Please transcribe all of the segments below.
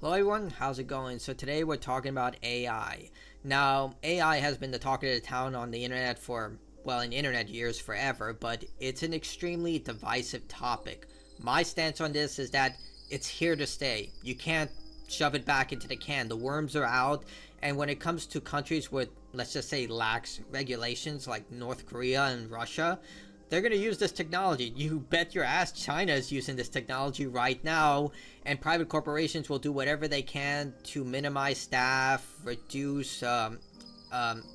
Hello everyone, how's it going? So today we're talking about AI. Now, AI has been the talk of the town on the internet for, well, in internet years forever, but it's an extremely divisive topic. My stance on this is that it's here to stay. You can't shove it back into the can. The worms are out, and when it comes to countries with, let's just say, lax regulations like North Korea and Russia, they're going to use this technology. You bet your ass China is using this technology right now, and private corporations will do whatever they can to minimize staff, reduce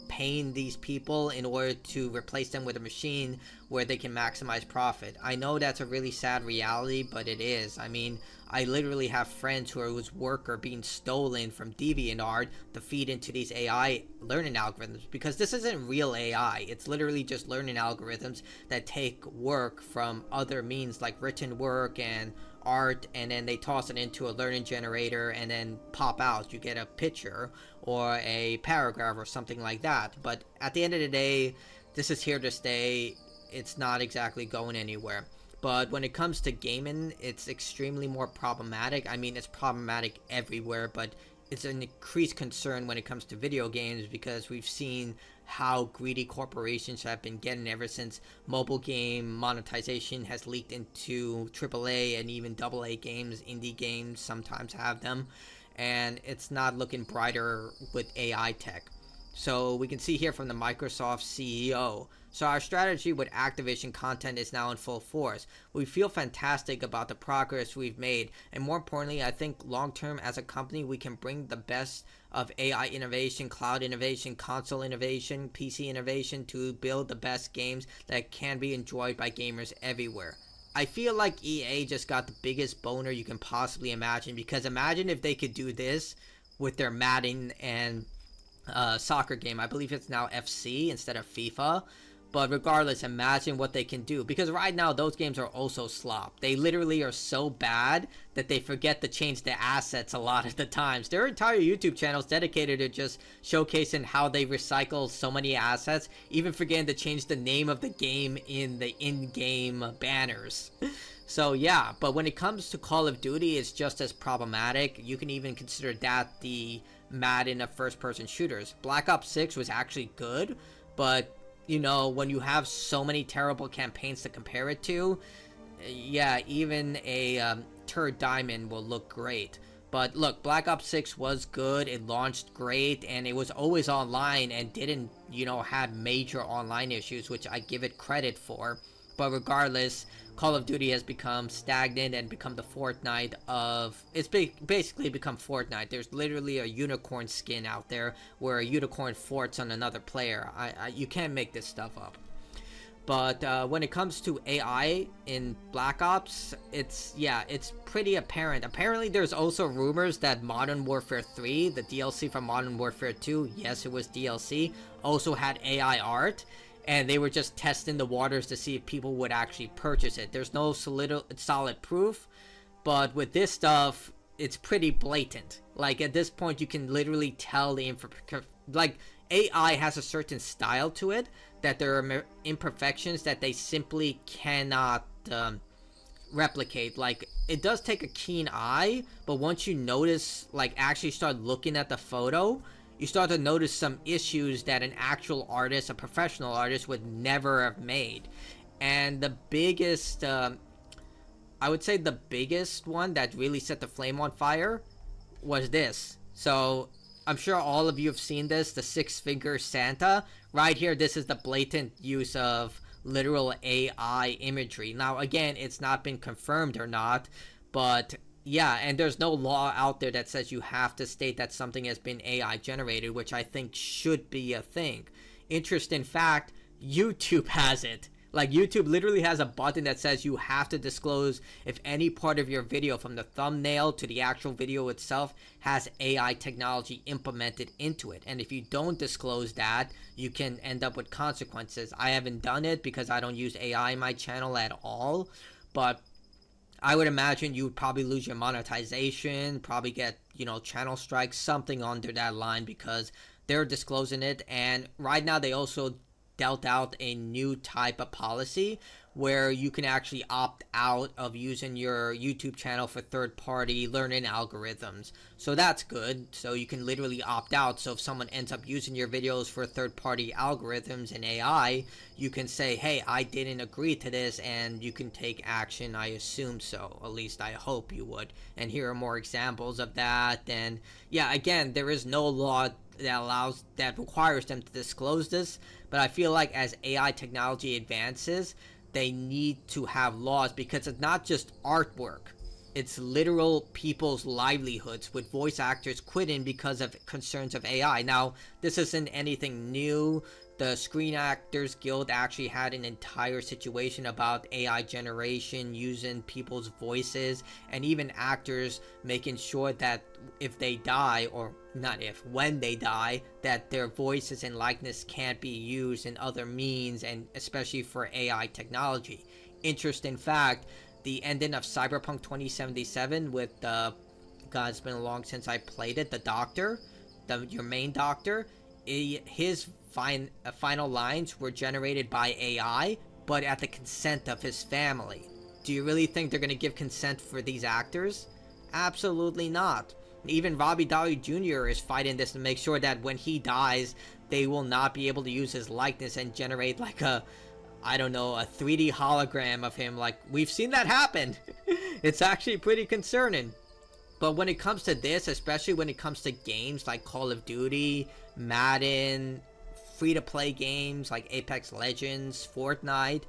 paying these people in order to replace them with a machine where they can maximize profit. I know that's a really sad reality, but it is. I mean, I literally have friends whose work are being stolen from DeviantArt to feed into these AI learning algorithms, because this isn't real AI. It's literally just learning algorithms that take work from other means like written work and art, and then they toss it into a learning generator and then pop out. You get a picture or a paragraph or something like that. But at the end of the day, this is here to stay. It's not exactly going anywhere. But when it comes to gaming, it's extremely more problematic. I mean, it's problematic everywhere, but it's an increased concern when it comes to video games, because we've seen how greedy corporations have been getting ever since mobile game monetization has leaked into AAA and even AA games. Indie games sometimes have them, and it's not looking brighter with AI tech. So we can see here from the Microsoft CEO. So our strategy with Activision content is now in full force. We feel fantastic about the progress we've made, and more importantly, I think long term as a company we can bring the best of AI innovation, cloud innovation, console innovation, PC innovation to build the best games that can be enjoyed by gamers everywhere. I feel like EA just got the biggest boner you can possibly imagine, because imagine if they could do this with their Madden and soccer game. I believe it's now FC instead of FIFA. But regardless, imagine what they can do, because right now those games are also slop. They literally are so bad that they forget to change the assets a lot of the times. There are entire YouTube channels dedicated to just showcasing how they recycle so many assets, even forgetting to change the name of the game in the in-game banners. So yeah, but when it comes to Call of Duty, it's just as problematic. You can even consider that the Madden of first-person shooters. Black Ops 6 was actually good, but you know, when you have so many terrible campaigns to compare it to, yeah, even a turd diamond will look great. But look, Black Ops 6 was good, it launched great, and it was always online and didn't, you know, have major online issues, which I give it credit for. But regardless, Call of Duty has become stagnant and become the Fortnite of... It's basically become Fortnite. There's literally a unicorn skin out there where a unicorn forts on another player. You can't make this stuff up. But when it comes to AI in Black Ops, it's pretty apparent. Apparently, there's also rumors that Modern Warfare 3, the DLC from Modern Warfare 2, yes, it was DLC, also had AI art. And they were just testing the waters to see if people would actually purchase it. There's no solid proof, but with this stuff, it's pretty blatant. Like, at this point, you can literally tell the like, AI has a certain style to it, that there are imperfections that they simply cannot replicate. Like, it does take a keen eye, but once you notice, like, actually start looking at the photo, you start to notice some issues that an actual artist, a professional artist, would never have made. And the biggest, I would say the biggest one that really set the flame on fire was this. So I'm sure all of you have seen this, the six-finger Santa. Right here, this is the blatant use of literal AI imagery. Now, again, it's not been confirmed or not, but yeah, and there's no law out there that says you have to state that something has been AI generated, which I think should be a thing. Interesting fact, YouTube has it. Like, YouTube literally has a button that says you have to disclose if any part of your video, from the thumbnail to the actual video itself, has AI technology implemented into it. And if you don't disclose that, you can end up with consequences. I haven't done it because I don't use AI in my channel at all, but I would imagine you would probably lose your monetization, probably get, you know, channel strikes, something under that line, because they're disclosing it. And right now they also dealt out a new type of policy where you can actually opt out of using your YouTube channel for third-party learning algorithms. So that's good. So you can literally opt out. So if someone ends up using your videos for third-party algorithms and AI, you can say, hey, I didn't agree to this, and you can take action. I assume so. At least I hope you would. And here are more examples of that. And yeah, again, there is no law that requires them to disclose this, but I feel like as AI technology advances, they need to have laws, because it's not just artwork. It's literal people's livelihoods, with voice actors quitting because of concerns of AI. Now, this isn't anything new. The Screen Actors Guild actually had an entire situation about AI generation using people's voices, and even actors making sure that if they die, or not if, when they die, that their voices and likeness can't be used in other means, and especially for AI technology. Interesting fact, the ending of Cyberpunk 2077 with God, it's been long since I played it, the doctor, your main doctor, his final lines were generated by AI, but at the consent of his family. Do you really think they're going to give consent for these actors? Absolutely not. Even Robbie Downey Jr. is fighting this to make sure that when he dies, they will not be able to use his likeness and generate like a 3D hologram of him. Like, we've seen that happen. It's actually pretty concerning. But when it comes to this, especially when it comes to games like Call of Duty, Madden, free-to-play games like Apex Legends, Fortnite,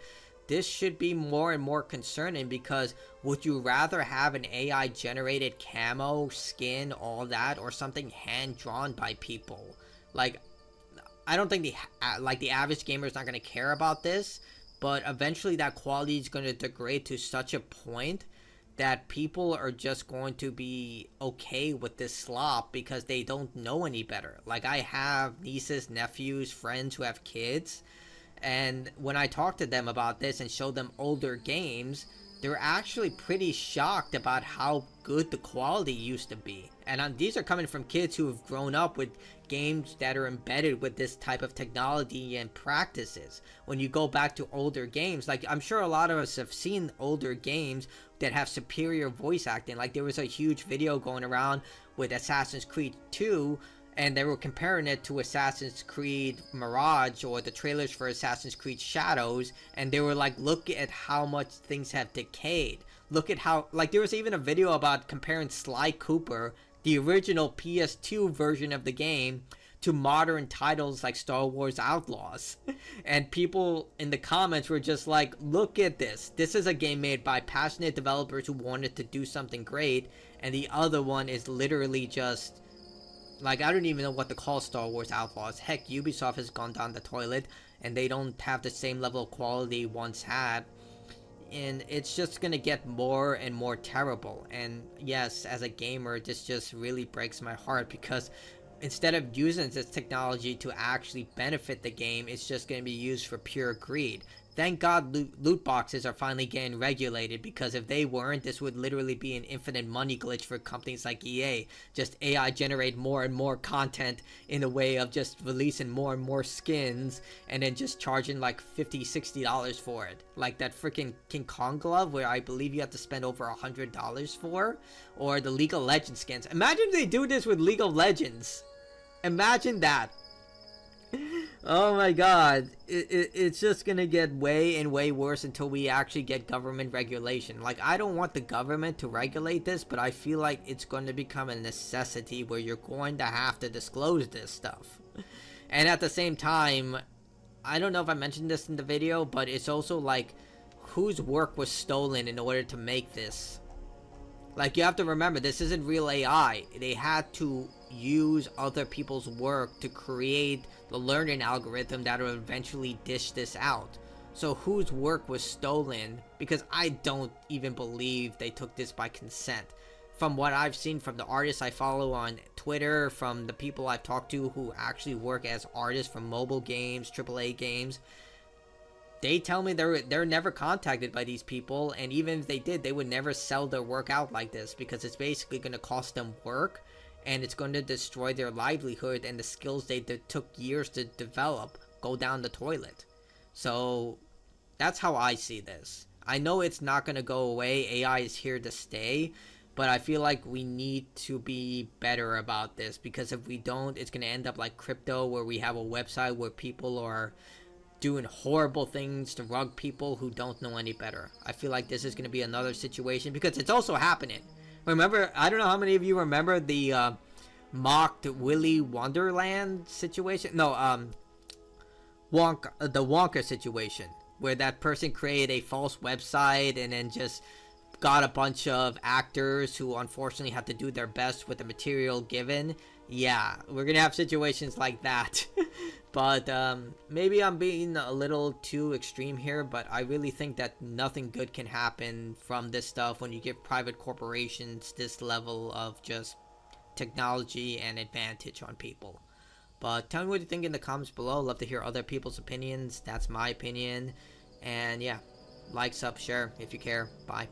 this should be more and more concerning, because would you rather have an AI-generated camo, skin, all that, or something hand-drawn by people? Like, I don't think the average gamer is not going to care about this, but eventually that quality is going to degrade to such a point that people are just going to be okay with this slop because they don't know any better. Like, I have nieces, nephews, friends who have kids, and when I talk to them about this and show them older games, they're actually pretty shocked about how good the quality used to be. And these are coming from kids who have grown up with games that are embedded with this type of technology and practices. When you go back to older games, like, I'm sure a lot of us have seen older games that have superior voice acting. Like, there was a huge video going around with Assassin's Creed 2, and they were comparing it to Assassin's Creed Mirage, or the trailers for Assassin's Creed Shadows, and they were like, look at how much things have decayed. Look at how, like, there was even a video about comparing Sly Cooper, the original PS2 version of the game, to modern titles like Star Wars Outlaws. And people in the comments were just like, look at this. This is a game made by passionate developers who wanted to do something great, and the other one is literally just, like, I don't even know what to call Star Wars Outlaws. Heck, Ubisoft has gone down the toilet, and they don't have the same level of quality once had. And it's just gonna get more and more terrible. And yes, as a gamer, this just really breaks my heart, because instead of using this technology to actually benefit the game, it's just gonna be used for pure greed. Thank God loot boxes are finally getting regulated, because if they weren't, this would literally be an infinite money glitch for companies like EA. Just AI generate more and more content in a way of just releasing more and more skins, and then just charging like $50, $60 for it. Like that freaking King Kong glove, where I believe you have to spend over $100 for, or the League of Legends skins. Imagine if they do this with League of Legends. Imagine that. Oh my god, it's just gonna get way and way worse until we actually get government regulation. Like, I don't want the government to regulate this, but I feel like it's going to become a necessity where you're going to have to disclose this stuff. And at the same time, I don't know if I mentioned this in the video, but it's also like, whose work was stolen in order to make this? Like, you have to remember, this isn't real AI. They had to use other people's work to create the learning algorithm that will eventually dish this out. So whose work was stolen? Because I don't even believe they took this by consent. From what I've seen from the artists I follow on Twitter, from the people I've talked to who actually work as artists from mobile games, AAA games, they tell me they're never contacted by these people, and even if they did, they would never sell their work out like this, because it's basically going to cost them work, and it's going to destroy their livelihood, and the skills they took years to develop go down the toilet. So That's how I see this. I know it's not going to go away. AI is here to stay, but I feel like we need to be better about this, because if we don't, it's going to end up like crypto, where we have a website where people are doing horrible things to rug people who don't know any better. I feel like this is going to be another situation, because it's also happening. Remember, I don't know how many of you remember the mocked Willy Wonderland situation. No, the Wonka situation, where that person created a false website and then just got a bunch of actors who unfortunately had to do their best with the material given. Yeah, we're gonna have situations like that. But maybe I'm being a little too extreme here, but I really think that nothing good can happen from this stuff when you give private corporations this level of just technology and advantage on people. But tell me what you think in the comments below. Love to hear other people's opinions. That's my opinion. And yeah, like, sub, share if you care. Bye.